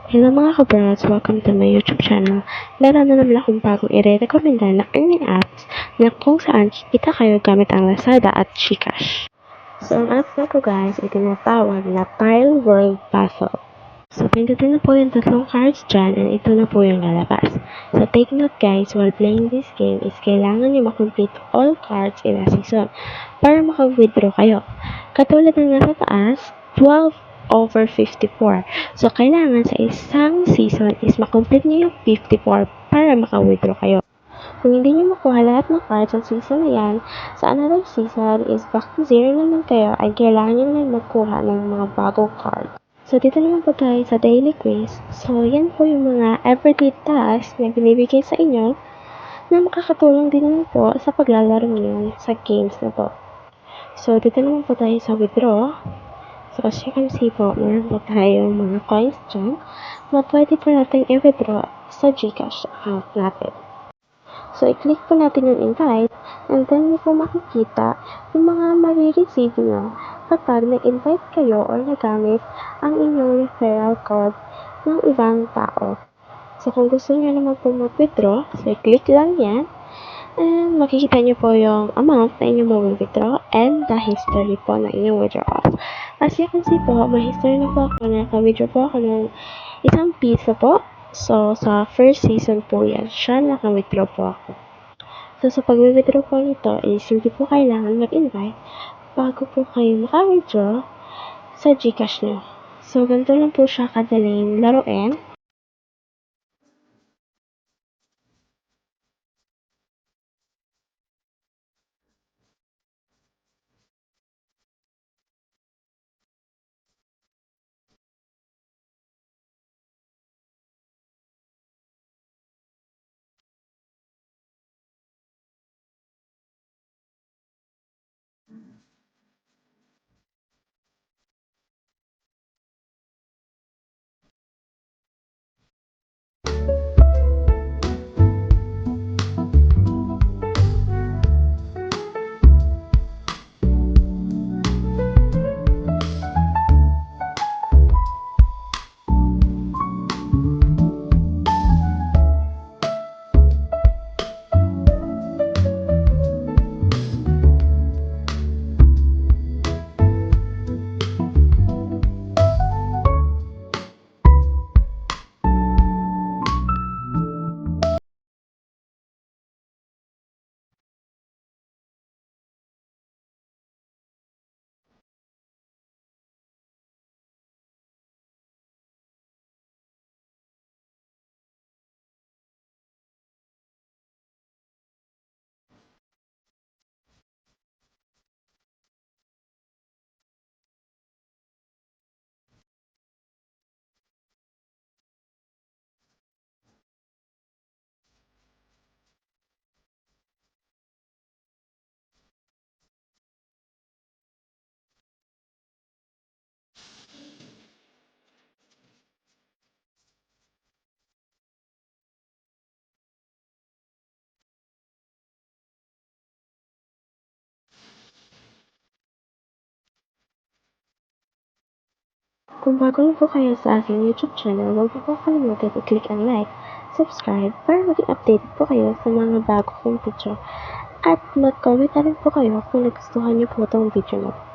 Hello mga ka-bros! Welcome to my YouTube channel. Meron na naman akong bagong i-recommenda na earning apps na kung saan kikita kayo gamit ang Lazada at GCash. So ang app na to guys ay tinatawag na Tile World Puzzle. So pindutin na po yung tatlong cards dyan and ito na po yung lalabas. So take note guys, while playing this game is kailangan nyo makomplete all cards in a season para maka-withdraw kayo. Katulad ng nasa taas, 12 over 54. So, kailangan sa isang season is makomplete nyo yung 54 para maka-withdraw kayo. Kung hindi nyo makuha lahat ng cards sa season na yan, sa another season is back to 0 naman kayo ay kailangan nyo naman magkuha ng mga bagong card. So, dito naman po tayo sa daily quiz. So, yan po yung mga everyday tasks na binibigay sa inyo na makakatulong din naman po sa paglalaro nyo sa games na po. So, dito naman po tayo sa withdraw. So, as you can see po, meron po tayong mga coins dyan na pwede po natin i-withdraw sa GCash account natin. So, i-click po natin yung invite and then nyo po makikita yung mga marireceive nyo kapag nag-invite kayo or nagamit ang inyong referral code ng ibang tao. So, kung gusto nyo naman po mag-withdraw, so i-click lang yan. And makikita nyo po yung amount na inyong mag-withdraw and the history po na inyong withdraw. As you can see po, may history na po ako na naka-withdraw po ako ng isang piso po. So, sa first season po yan, siya naka-withdraw po ako. So, sa pag-withdraw po nito is hindi po kailangan mag-invite bago po kayo maka-withdraw sa GCash nyo. So, ganito lang po siya kadaling laruin. Kung bago lang po kayo sa aking YouTube channel, huwag po kalimutan i-click ang like, subscribe para maging updated po kayo sa mga bago kong video. At mag-comment na rin po kayo kung nagustuhan niyo po itong video na.